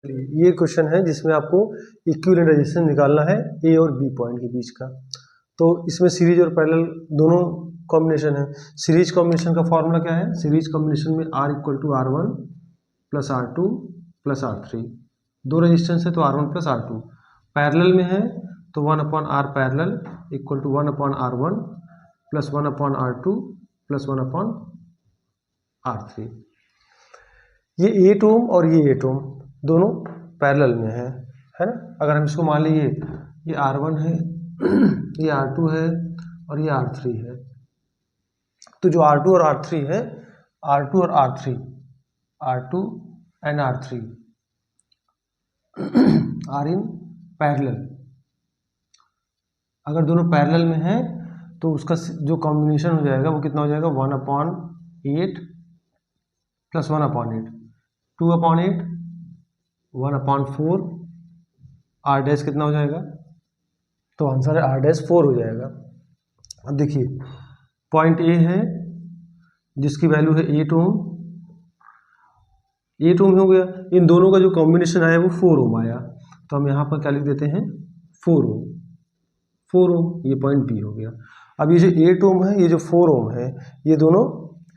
ये क्वेश्चन है जिसमें आपको इक्विवेलेंट रेजिस्टेंस निकालना है ए और बी पॉइंट के बीच का। तो इसमें सीरीज और पैरेलल दोनों कॉम्बिनेशन है। सीरीज कॉम्बिनेशन का फॉर्मूला क्या है? सीरीज कॉम्बिनेशन में R equal to R1 plus R2 plus R3। दो रेजिस्टेंस है तो R1 प्लस R2। पैरेलल में है तो 1 upon R parallel equal to 1 upon R1 plus 1 upon R2 plus 1 upon R3। ये 8 ओम और ये 8 ओम दोनों पैरेलल में है ना। अगर हम इसको मान लीजिए ये R1 है ये R2 है और ये R3 है, तो जो R2 और R3 है, R2 और R3, R2 and R3 R in parallel. अगर दोनों पैरेलल में है तो उसका जो कॉम्बिनेशन हो जाएगा वो कितना हो जाएगा? 1 upon 8 plus 1 upon 8, 2 upon 8, 1 upon 4, R dash कितना हो जाएगा? तो आंसर है आर डैश 4 हो जाएगा। अब देखिए पॉइंट ए है जिसकी वैल्यू है 8 ओम, 8 ओम हो गया। इन दोनों का जो कॉम्बिनेशन आया वो 4 ओम आया, तो हम यहाँ पर क्या लिख देते हैं? 4 ओम, 4 ओम। ये पॉइंट बी हो गया। अब ये जो 8 ओम है, ये जो 4 ओम है, ये दोनों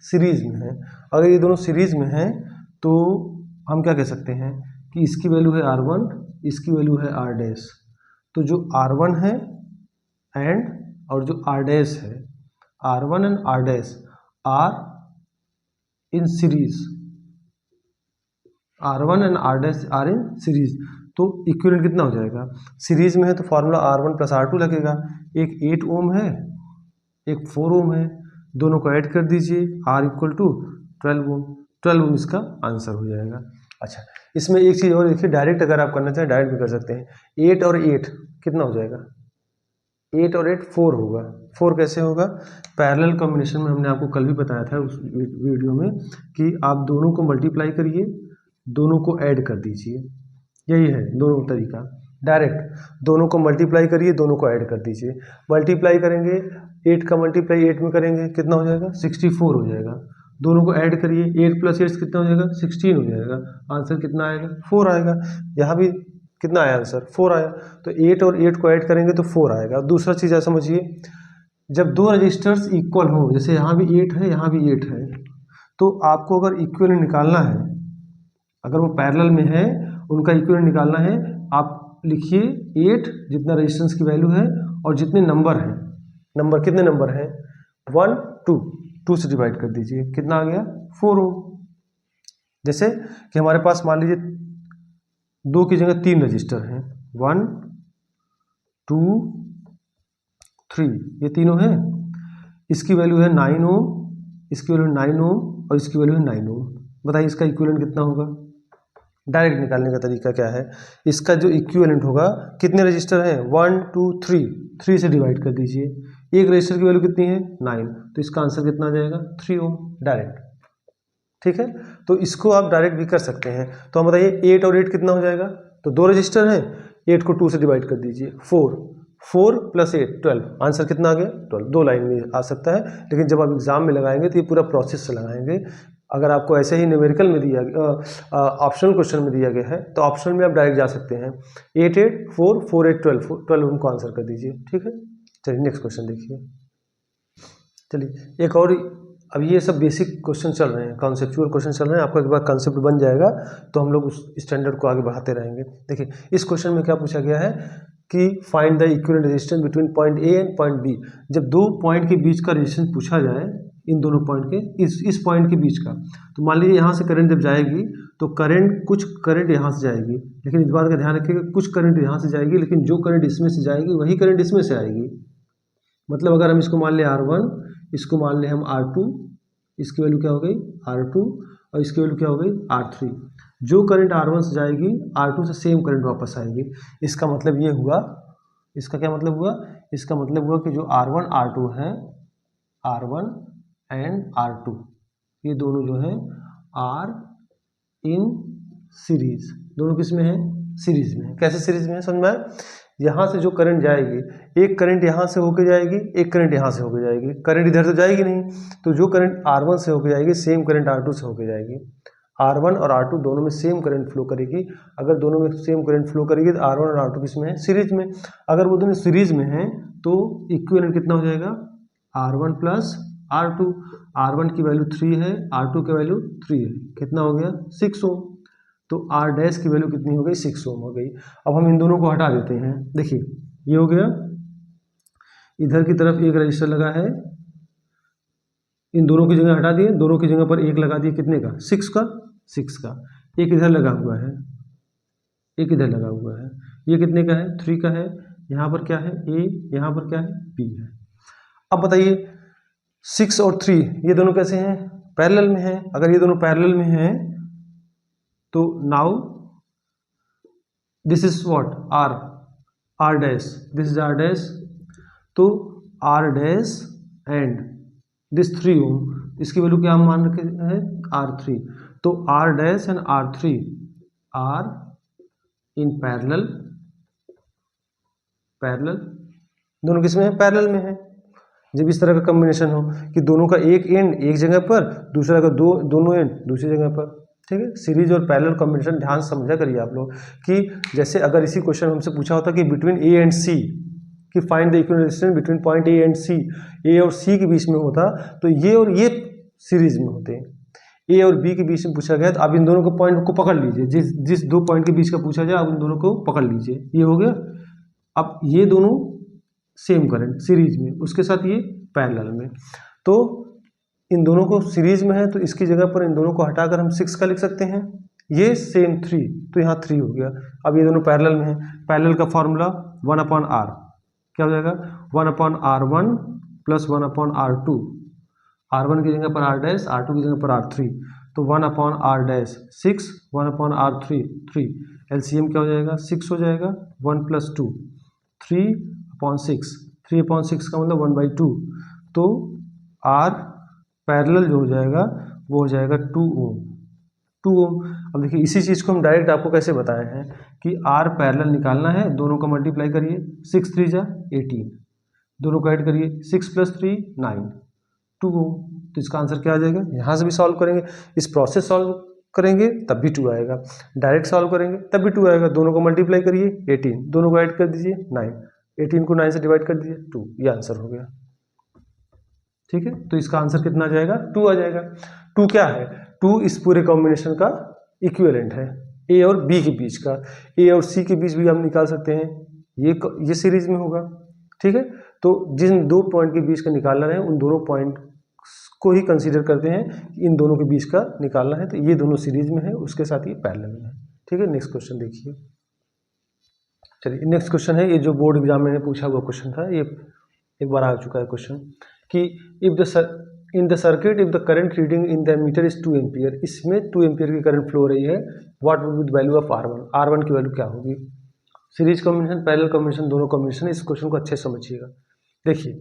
सीरीज में है। अगर ये दोनों सीरीज में है तो हम क्या कह सकते हैं कि इसकी वैल्यू है R1, इसकी वैल्यू है R डैश। तो जो R1 है एंड और जो R डैश है, R1 and R dash R in series, R1 and R dash R in series. तो इक्विवेलेंट कितना हो जाएगा? सीरीज में है तो फॉर्मूला R1 प्लस R2 लगेगा। एक 8 ओम है, एक 4 ओम है, दोनों को ऐड कर दीजिए, R इक्वल टू 12 ओम। 12 ओम इसका आंसर हो जाएगा। अच्छा, इसमें एक चीज़ और देखिए, डायरेक्ट अगर आप करना चाहें डायरेक्ट भी कर सकते हैं। 8 और 8 कितना हो जाएगा? 8 और 8 4 होगा। 4 कैसे होगा? पैरेलल कॉम्बिनेशन में हमने आपको कल भी बताया था उस वीडियो में कि आप दोनों को मल्टीप्लाई करिए, दोनों को ऐड कर दीजिए। यही है दोनों तरीका। डायरेक्ट दोनों को मल्टीप्लाई करिए, दोनों को ऐड कर दीजिए। मल्टीप्लाई करेंगे, 8 का मल्टीप्लाई 8 में करेंगे, कितना हो जाएगा? 64 हो जाएगा। दोनों को ऐड करिए, 8 प्लस 8 कितना हो जाएगा? 16 हो जाएगा। आंसर कितना आएगा? 4 आएगा। यहाँ भी कितना आया आंसर? 4 आया। तो 8 और 8 को ऐड करेंगे तो 4 आएगा। दूसरा चीज़ ऐसा समझिए, जब दो रजिस्टर्स इक्वल हो, जैसे यहाँ भी 8 है, यहाँ भी 8 है, तो आपको अगर इक्विवेलेंट निकालना है, अगर वो पैरेलल में है, उनका इक्विवेलेंट निकालना है, आप लिखिए 8 जितना रेजिस्टेंस की वैल्यू है और जितने नंबर हैं, नंबर कितने नंबर हैं? 1 2, 2 से डिवाइड कर दीजिए, कितना आ गया? 4 ओम। जैसे कि हमारे पास मान लीजिए 2 की जगह 3 रजिस्टर हैं, 1 2 3, ये तीनों हैं। इसकी वैल्यू है 9 ओम, इसकी वैल्यू 9 ओम और इसकी वैल्यू है 9 ओम। बताइए इसका इक्विवेलेंट कितना होगा? डायरेक्ट निकालने का तरीका क्या है? इसका जो इक्विवेलेंट होगा, कितने रजिस्टर हैं? 1 2 3, 3 से डिवाइड कर दीजिए। एक रजिस्टर की वैल्यू कितनी है? 9, तो इसका आंसर कितना आ जाएगा? 3 ओम डायरेक्ट। ठीक है, तो इसको आप डायरेक्ट भी कर सकते हैं। तो हम बताइए 8 और 8 कितना हो जाएगा? तो दो रजिस्टर हैं, 8 को 2 से डिवाइड कर दीजिए, 4 प्लस 8 12। आंसर कितना आ गया? 12। दो लाइन में आ सकता है, लेकिन जब आप एग्जाम में लगाएंगे तो ये पूरा प्रोसेस से लगाएंगे। अगर आपको ऐसे ही न्यूमेरिकल में दिया गया, ऑप्शनल क्वेश्चन में दिया गया है, तो ऑप्शनल में आप डायरेक्ट जा सकते हैं। 8 8 4 4 8 12, 12 उनको आंसर कर दीजिए। ठीक है, चलिए नेक्स्ट क्वेश्चन देखिए। चलिए एक और, अब ये सब बेसिक क्वेश्चन चल रहे हैं, कॉन्सेप्चुअल क्वेश्चन चल रहे हैं। आपका एक बार कॉन्सेप्ट बन जाएगा तो हम लोग उस स्टैंडर्ड को आगे बढ़ाते रहेंगे। देखिए इस क्वेश्चन में क्या पूछा गया है कि find the equivalent resistance between point A and point B. जब दो पॉइंट के बीच का रेजिस्टेंस पूछा जाए, इन दोनों पॉइंट के, इस पॉइंट के बीच का, तो मान लीजिए यहाँ से करंट जब जाएगी तो कुछ करंट यहाँ से जाएगी, लेकिन इस बात का ध्यान रखिएगा कुछ करंट यहाँ से जाएगी, लेकिन जो करंट इसमें से जाएगी वही करंट इसमें से आएगी। मतलब अगर हम इसको मान लें R1, इसको मान लें हम R2, इसकी वैल्यू क्या हो गई? R2, और इसकी वैल्यू क्या हो गई? R3। जो करंट R1 से जाएगी R2 से सेम करंट वापस आएगी। इसका मतलब ये हुआ, इसका क्या मतलब हुआ? इसका मतलब हुआ कि जो R1 R2 है, R1 एंड R2, ये दोनों जो है आर इन सीरीज। दोनों किस में है? सीरीज में है। कैसे सीरीज में है समझ में आया? यहाँ से जो करंट जाएगी, एक करंट यहाँ से होके जाएगी, एक करंट यहाँ से होके जाएगी। करंट इधर तो जाएगी नहीं, तो जो करंट R1 से होके जाएगी सेम करंट R2 से होके जाएगी। R1 और R2 दोनों में सेम करंट फ्लो करेगी। अगर दोनों में सेम करंट फ्लो करेगी तो R1 और R2 किस में है, सीरीज में। अगर वो दोनों सीरीज में हैं तो इक्विवेलेंट कितना हो जाएगा, R1 प्लस R2। R1 की वैल्यू 3 है, R2 की वैल्यू 3 है, कितना हो गया 6 ओम। तो R डैश की वैल्यू कितनी हो गई, 6 ओम हो गई। अब हम इन दोनों को हटा देते हैं। देखिए ये हो गया, इधर की तरफ एक रजिस्टर लगा है, इन दोनों की जगह हटा दिए, दोनों की जगह पर एक लगा दिए, कितने का, 6 का। एक इधर लगा हुआ है, एक इधर लगा हुआ है, ये कितने का है, 3 का है। यहाँ पर क्या है, A, यहाँ पर क्या है, B है। अब बताइए 6 और 3 ये दोनों कैसे हैं, पैरेलल में हैं। अगर ये दोनों पैरेलल में हैं तो now this is what, R dash, this is R dash. तो R डैश एंड दिस 3 ओम, इसकी वैल्यू क्या हम मान रखे हैं, R3। तो R dash and R3 R in parallel, parallel दोनों किस में है, पैरेलल में है। जब इस तरह का कॉम्बिनेशन हो कि दोनों का एक एंड एक जगह पर, दूसरा का दोनों एंड दूसरी जगह पर, ठीक है। सीरीज और पैरेलल कॉम्बिनेशन ध्यान से समझा करिए आप लोग कि जैसे अगर इसी क्वेश्चन हमसे पूछा होता कि बिटवीन ए एंड सी, कि find the equivalent resistance between point A and C, A और सी के बीच में होता तो ये और ये सीरीज में होते हैं, ए और बी के बीच में पूछा गया तो आप इन दोनों को पॉइंट को पकड़ लीजिए, जिस दो पॉइंट के बीच का पूछा जाए आप उन दोनों को पकड़ लीजिए, ये हो गया। अब ये दोनों सेम करंट सीरीज में, उसके साथ ये पैरेलल में, तो इन दोनों को सीरीज में है तो इसकी जगह पर इन दोनों को हटाकर हम 6 का लिख सकते हैं, ये सेम 3 तो यहाँ 3 हो गया। अब ये दोनों पैरेलल में है, पैरेलल का फॉर्मूला 1/r क्या हो जाएगा, 1/r1 प्लस 1/r2, R1 की जगह पर R डैश, R2 की जगह पर R3, तो 1/r डैश 6, 1/r3 3, एलसीएम क्या हो जाएगा, 6 हो जाएगा, 1 प्लस 2 3/6, 3/6 का मतलब 1/2, तो R पैरेलल जो हो जाएगा वो हो जाएगा 2 ओम, 2 ओम। अब देखिए इसी चीज़ को हम डायरेक्ट आपको कैसे बताए हैं कि R पैरेलल निकालना है, दोनों का मल्टीप्लाई करिए, 6 3 जा 18, दोनों को ऐड करिए, 6 प्लस 3 9, 2 ओम। तो इसका आंसर क्या आ जाएगा, यहाँ से भी सॉल्व करेंगे, इस प्रोसेस सॉल्व करेंगे तब भी 2 आएगा, डायरेक्ट सॉल्व करेंगे तब भी 2 आएगा, दोनों को मल्टीप्लाई करिए 18, दोनों को ऐड कर दीजिए 9, 18 को 9 से डिवाइड कर दीजिए 2, ये आंसर हो गया, ठीक है। तो इसका आंसर कितना आ जाएगा, 2 आ जाएगा। 2 क्या है, 2 इस पूरे कॉम्बिनेशन का इक्विवेलेंट है, ए और बी के बीच का, ए और सी के बीच भी हम निकाल सकते हैं, ये सीरीज में होगा, ठीक है। तो जिन दो पॉइंट के बीच का निकालना है उन दोनों पॉइंट को ही कंसीडर करते हैं कि इन दोनों के बीच का निकालना है, तो ये दोनों सीरीज में है, उसके साथ ये पैरेलल में है, ठीक है। नेक्स्ट क्वेश्चन देखिए, चलिए नेक्स्ट क्वेश्चन है, ये जो बोर्ड एग्जाम में पूछा हुआ क्वेश्चन था, ये एक बार आ चुका है क्वेश्चन कि if in the circuit if the current reading in the ammeter is 2 ampere, इसमें 2 एम्पियर की करंट फ्लो हो रही है, what would be the value of R1, R1 की वैल्यू क्या होगी। सीरीज कॉम्बिनेशन, पैरेलल कॉम्बिनेशन, दोनों कॉम्बिनेशन, इस क्वेश्चन को अच्छे समझिएगा। देखिए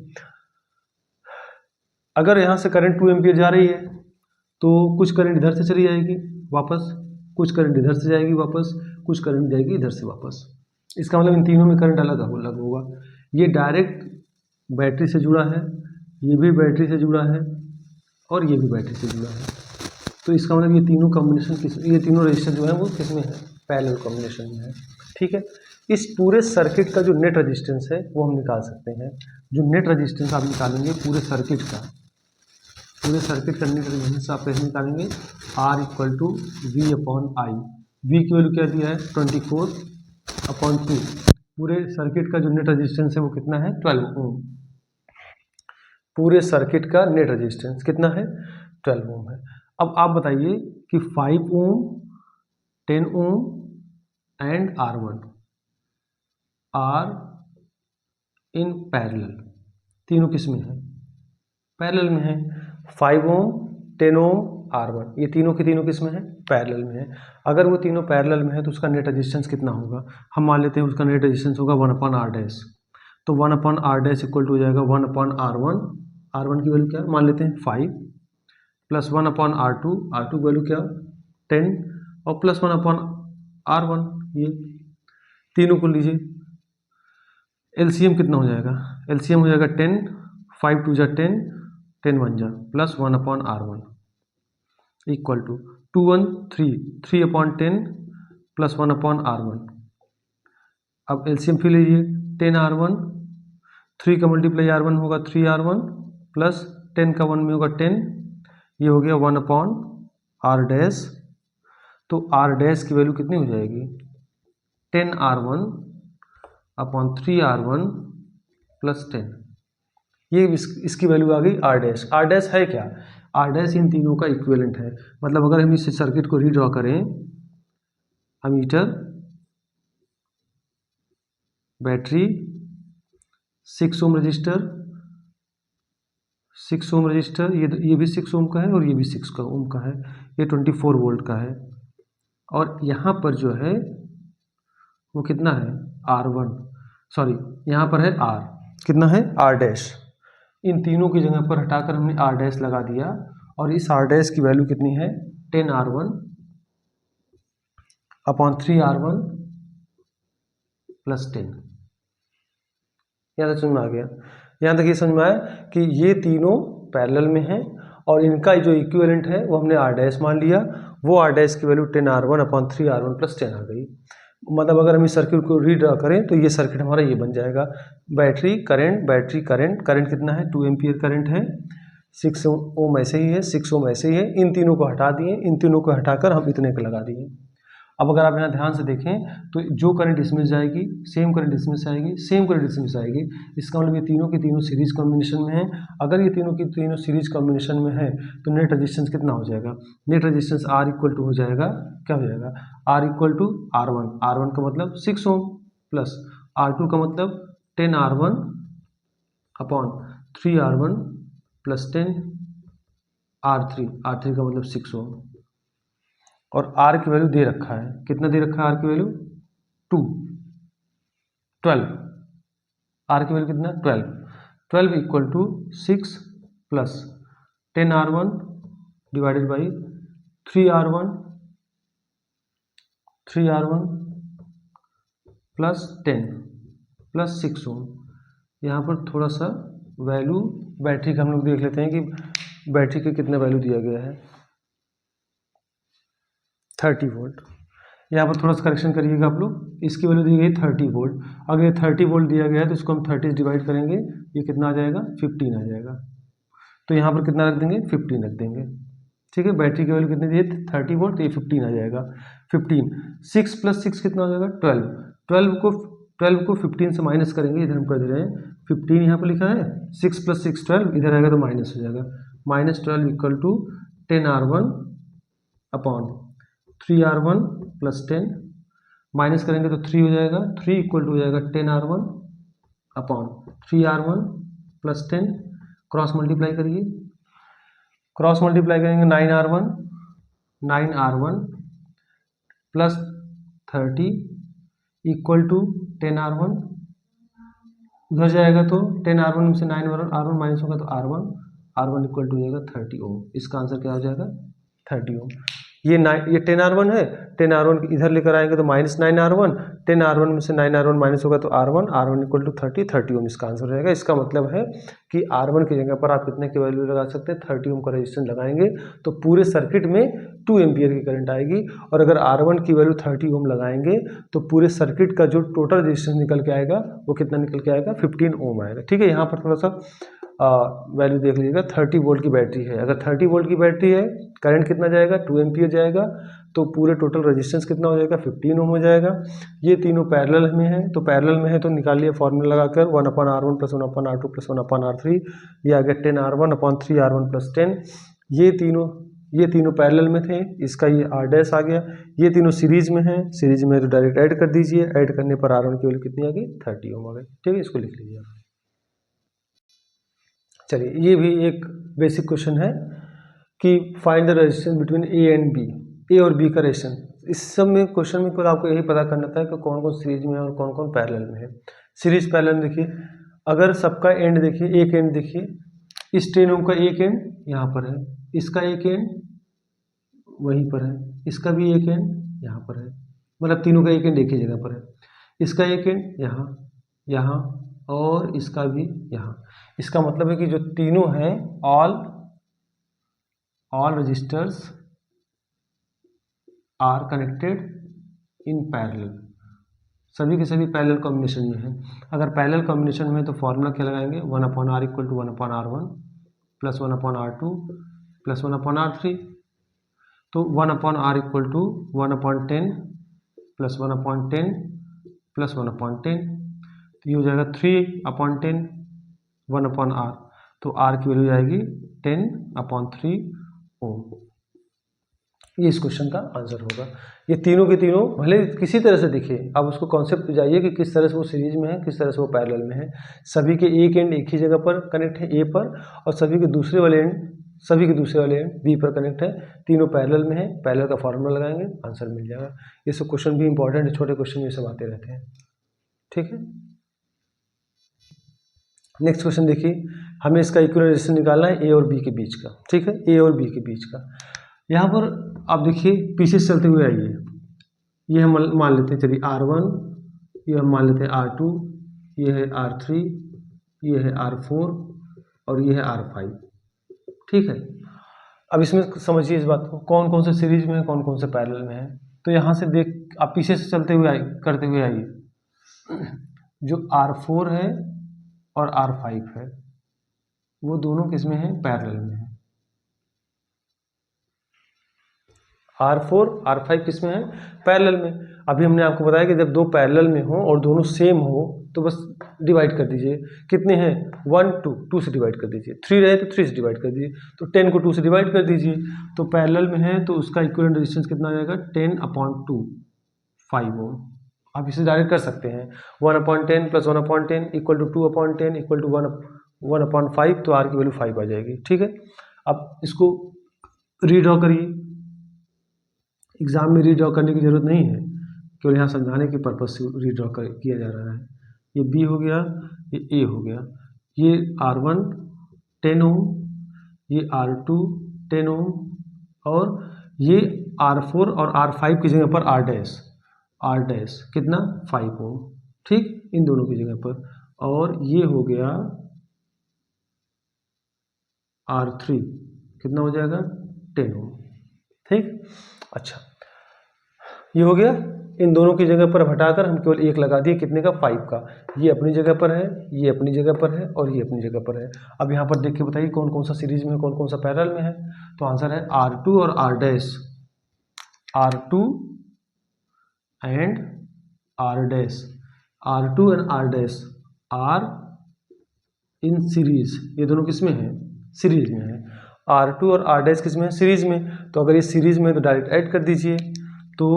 अगर यहाँ से करंट 2 एम्पियर जा रही है तो कुछ करंट इधर से चली जाएगी वापस, कुछ करंट इधर से जाएगी वापस, कुछ करंट जाएगी इधर से वापस, इसका मतलब इन तीनों में करंट अलग अलग होगा। ये डायरेक्ट बैटरी से जुड़ा है, ये भी बैटरी से जुड़ा है और ये भी बैटरी से जुड़ा है, तो इसका मतलब ये तीनों कॉम्बिनेशन ये तीनों रजिस्टर जो है वो किस में है, पैरेलल कॉम्बिनेशन में है, ठीक है। इस पूरे सर्किट का जो नेट रेजिस्टेंस है वो हम निकाल सकते हैं। जो नेट रेजिस्टेंस आप निकालेंगे पूरे सर्किट का, पूरे सर्किट का नेट रेजिस्टेंस आप कैसे निकालेंगे, R equal to V/I, V की वैल्यू क्या दिया है 24/2, पूरे सर्किट का जो नेट रेजिस्टेंस है वो कितना है 12 ओम, पूरे सर्किट का नेट रेजिस्टेंस कितना है 12 ओम है। अब आप बताइए कि 5 ohm, 10 ohm and R1 R in parallel, तीनों किस में है, पैरेलल में है। 5 ओम, 10 ओम, R1, ये तीनों के तीनों किस में है, पैरेलल में है। अगर वो तीनों पैरेलल में है तो उसका नेट रेजिस्टेंस कितना होगा, हम मान लेते हैं उसका नेट रेजिस्टेंस होगा 1/R डैश, तो 1/R डैश इक्वल टू हो जाएगा 1/R1, R1 की वैल्यू क्या मान लेते हैं 5, प्लस 1/R2, R2 की वैल्यू क्या 10, और प्लस 1/R1, ये तीनों को लीजिए, एलसीएम कितना हो जाएगा, एलसीएम हो जाएगा 10, 5 2 जा 10, 10 1 जा, plus 1/R1 equal to 3/10 plus 1/R1। अब एलसीएम फिर लीजिए, 10R1, 3 का मल्टीप्लाई R1 होगा 3R1 प्लस 10 का 1 में होगा 10, ये हो गया 1/R डैश। तो R डैश की वैल्यू कितनी हो जाएगी? 10R1/3R1 plus 10। ये इसकी वैल्यू आ गई R डैश। R डैश है क्या? R डैश इन तीनों का इक्विवेलेंट है। मतलब अगर हम इस सर्किट को रीड्रॉ करें, ammeter, battery, 6 ohm resistor, 6 ohm resistor, ये भी 6 ओम का है और ये भी 6 ओम का है, ये 24 वोल्ट का है। और यहाँ पर जो है वो कितना है? R1, सॉरी यहाँ पर है R, कितना है? R dash. इन तीनों की जगह पर हटाकर हमने R डैश लगा दिया और इस R डैश की वैल्यू कितनी है? 10R1/3R1 plus 10। यहाँ तक समझ में आ गया? यहाँ तक ये समझ में आया कि ये तीनों पैरेलल में हैं और इनका जो इक्विवेलेंट है वो हमने R डैश मान लिया। वो R डैश की वैल्यू 10R1/3R1 प्लस 10 आ गई। मतलब अगर हम इस सर्किट को रीड्रा करें तो ये सर्किट हमारा ये बन जाएगा। बैटरी करंट कितना है? 2 एम्पियर करंट है, 6 ओम ऐसे ही है, 6 ओम ऐसे ही है। इन तीनों को हटा दिए, इन तीनों को हटाकर हम इतने को लगा दिए। अब अगर आप यहाँ ध्यान से देखें तो जो करंट इसमें जाएगी सेम करंट इसमें से आएगी, सेम करंट इसमें से आएगी। इसका मतलब ये तीनों की तीनों सीरीज कॉम्बिनेशन में है। अगर ये तीनों की तीनों सीरीज कॉम्बिनेशन में है तो नेट रेजिस्टेंस कितना हो जाएगा? Net resistance R equal to हो जाएगा, क्या हो जाएगा? R equal to R1, R1 का मतलब 6 ओम प्लस R2 का मतलब 10R1/3R1 प्लस 10 R3, R3 का मतलब 6 ओम। और R की वैल्यू दे रखा है, कितना दे रखा है? R की वैल्यू 12। R की वैल्यू कितना? 12 equal to 6 plus 10R1 divided by 3R1 plus 10 plus 6 ohm. यहाँ पर थोड़ा सा वैल्यू बैटरी का हम लोग देख लेते हैं कि बैटरी का कितना वैल्यू दिया गया है। 30 वोल्ट। यहाँ पर थोड़ा सा करेक्शन करिएगा आप लोग, इसकी वैल्यू दी गई 30 वोल्ट। अगर ये 30 वोल्ट दिया गया है तो इसको हम 30 से डिवाइड करेंगे, ये कितना आ जाएगा? 15 आ जाएगा। तो यहाँ पर कितना रख देंगे? 15 रख देंगे। ठीक है, बैटरी की वैल्यू कितनी दी है? 30 वोल्ट, तो ये 15 आ जाएगा। 15, 6 प्लस 6 कितना हो जाएगा? 12 को 15 से माइनस करेंगे, इधर हम कर दे रहे हैं 15 यहाँ पर लिखा है, 6 प्लस 6 12, इधर आएगा तो माइनस हो जाएगा। -12 equal to 10R1/3R1 plus 10, minus करेंगे तो 3 हो जाएगा, 3 इक्वल टू हो जाएगा 10R1/3R1 प्लस 10। क्रॉस मल्टीप्लाई करिए, क्रॉस मल्टीप्लाई करेंगे 9R1 plus 30 equal to 10R1, उधर जाएगा तो 10R1 में से 9R1 माइनस होगा तो R1 इक्वल टू हो जाएगा 30 ओम। इसका आंसर क्या हो जाएगा? 30 ओम। ये 10R1 है, 10R1 इधर लेकर आएंगे तो -9R1, 10R1 में से 9R1 माइनस होगा तो R1 इक्वल टू 30 ओम इसका आंसर हो जाएगा। इसका मतलब है कि R1 की जगह पर आप कितने की वैल्यू लगा सकते हैं? 30 ओम का रेजिस्टेंस लगाएंगे तो पूरे सर्किट में 2 एम्पियर की करंट आएगी। और अगर R1 की वैल्यू 30 ओम लगाएंगे तो पूरे सर्किट का जो टोटल रेजिस्टेंस निकल के आएगा वो कितना निकल के आएगा? 15 ओम आएगा। ठीक है, यहाँ पर थोड़ा सा वैल्यू देख लीजिएगा। 30 वोल्ट की बैटरी है, अगर 30 वोल्ट की बैटरी है, करंट कितना जाएगा? 2 एम्पियर जाएगा, तो पूरे टोटल रेजिस्टेंस कितना हो जाएगा? 15 ओम हो जाएगा। ये तीनों पैरेलल में है, तो पैरेलल में है तो निकालिए फॉर्मूला लगाकर 1/R1 plus 1/R2 plus 1/R3, ये आ गया 10R1/3R1 प्लस 10। ये तीनों पैरेलल में थे, इसका ये R डैश आ गया। ये तीनों सीरीज में है, सीरीज में तो डायरेक्ट ऐड कर दीजिए, ऐड करने पर R1 की वैल्यू कितनी आ गई? 30 ओम आ गई। ठीक है, इसको लिख लीजिए। चलिए, ये भी एक बेसिक क्वेश्चन है कि find the resistance between A and B, A और बी का रेजिस्टेंस। इस सब में क्वेश्चन में पर आपको यही पता करना था कि कौन कौन सीरीज में है और कौन कौन पैरेलल में है। सीरीज पैरेलल देखिए, अगर सबका एंड देखिए, एक एंड देखिए, इस 10 ओम का एक एंड यहाँ पर है, इसका एक एंड वहीं पर है, इसका भी एक एंड यहाँ पर है, मतलब तीनों का एक एंड एक ही जगह पर है। इसका एक एंड यहाँ, यहाँ और इसका भी यहाँ। इसका मतलब है कि जो तीनों हैं all resistors are connected in parallel, सभी के सभी पैरेलल कॉम्बिनेशन में है। अगर पैरेलल कॉम्बिनेशन में है तो फॉर्मूला क्या लगाएंगे, 1/r equal to 1/r1 plus 1/r2 plus 1/r3। तो 1/r equal to 1/10 plus 1/10 plus 1/10, तो ये हो जाएगा 3/10 1/r, तो r की वैल्यू जाएगी 10/3 ओम। ये इस क्वेश्चन का आंसर होगा। ये तीनों के तीनों भले किसी तरह से दिखे, आप उसको कॉन्सेप्ट पे जाइए कि किस तरह से वो सीरीज में है, किस तरह से वो पैरेलल में है। सभी के एक एंड एक ही जगह पर कनेक्ट है ए पर, और सभी के दूसरे वाले एंड बी पर कनेक्ट है। तीनों पैरेलल में है, पैरेलल का फॉर्मूला लगाएंगे, आंसर मिल जाएगा। ये सब क्वेश्चन भी इंपॉर्टेंट है, छोटे क्वेश्चन ये सब आते रहते हैं। ठीक है, नेक्स्ट क्वेश्चन देखिए, हमें इसका इक्विवेलेंट रेजिस्टेंस निकालना है ए और बी के बीच का। ठीक है, ए और बी के बीच का। यहाँ पर आप देखिए पीछे से चलते हुए आइए, ये हम मान लेते हैं, चलिए R1, ये हम मान लेते हैं R2, ये है R3, ये है R4 और ये है R5। ठीक है, अब इसमें समझिए इस बात को, कौन कौन से सीरीज में है, कौन कौन से पैरेलल में है। तो यहाँ से देख, आप पीछे से चलते हुए करते हुए आइए, जो R4 है और R5 है वो दोनों किस में है, पैरेलल में है। R4 R5 किस में है, पैरेलल में। अभी हमने आपको बताया कि जब दो पैरेलल में हो और दोनों सेम हो तो बस डिवाइड कर दीजिए। कितने हैं, 1 2 से डिवाइड कर दीजिए, 3 रहे तो 3 से डिवाइड कर दीजिए, तो 10 को 2 से डिवाइड कर दीजिए। तो पैरेलल में है तो उसका इक्विवेलेंट रेजिस्टेंस कितना आ जाएगा, 10/2 5 ओम। आप इसे डायरेक्ट कर सकते हैं, 1/10 plus 1/10 equal to 2/10 equal to 1/5, तो आर की वैल्यू 5 आ जाएगी। ठीक है, अब इसको रीड्रॉ करिए। एग्जाम में रीड्रॉ करने की जरूरत नहीं है, केवल यहाँ समझाने के पर्पज से रीड्रॉ किया जा रहा है। ये बी हो गया, ये ए हो गया, ये R1 10 ओम, ये R2 10 ओम, और ये R4 और R5 की जगह पर R डैश कितना 5 ओम। ठीक, इन दोनों की जगह पर। और ये हो गया R3, कितना हो जाएगा 10 ओम। ठीक, अच्छा, ये हो गया। इन दोनों की जगह पर हटाकर हम केवल एक लगा दिए, कितने का, 5 का। ये अपनी जगह पर है, ये अपनी जगह पर है और ये अपनी जगह पर है। अब यहाँ पर देख के बताइए कौन कौन सा सीरीज में है, कौन कौन सा पैरेलल में है। तो आंसर है R2 और R dash, R2 and R dash, R2 and R dash R in series. ये दोनों किस में है, सीरीज में है। R2 और R डैश किस में है, सीरीज में। तो अगर ये सीरीज में है तो डायरेक्ट ऐड कर दीजिए, तो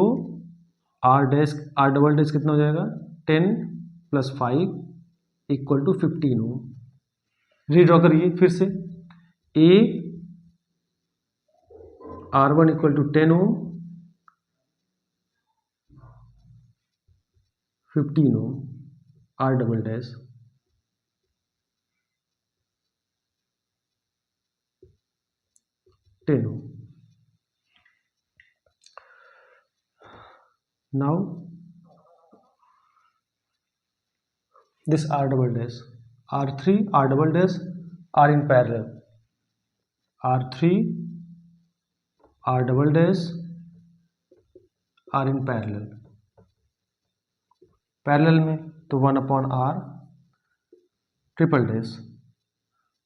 R डबल डैश कितना हो जाएगा, 10 + 5 = 15 ओम। रीड्रॉ करिए फिर से, A R1 = 10 ohm, 15 ohm, R double dash 10 ohm. Now this R double dash, R3 R double dash are in parallel, R3 R double dash are in parallel, parallel में तो 1/r triple dash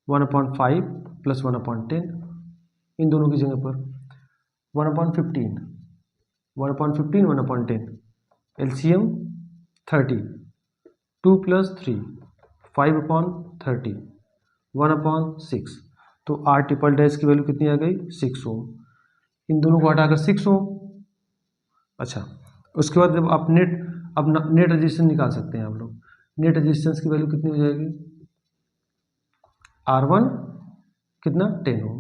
1/5 + 1/10, इन दोनों की जगह पर 1/15 1/10, LCM 30, 2 + 3 5/30, 1/6, तो R triple dash की value कितनी आ गई, 6 ओम। इन दोनों को हटाकर 6 ओम। अच्छा, उसके बाद जब आप नेट रेजिस्टेंस निकाल सकते हैं आप लोग। नेट रेजिस्टेंस की वैल्यू कितनी हो जाएगी, R1 कितना 10 ओम,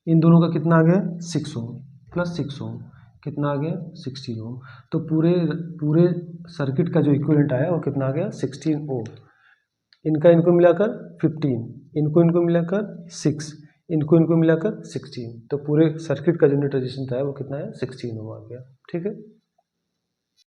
इन दोनों का कितना आ गया 6 ओम प्लस 6 ओम, कितना आ गया 16 ओम। तो पूरे सर्किट का जो इक्विवेलेंट आया वो कितना आ गया 16 ओम। इनको मिलाकर 15, इनको मिलाकर 6, इनको मिलाकर 16, तो पूरे सर्किट का जो नेट रेजिस्टेंस आया वो कितना है 16 ओम आ गया। ठीक है।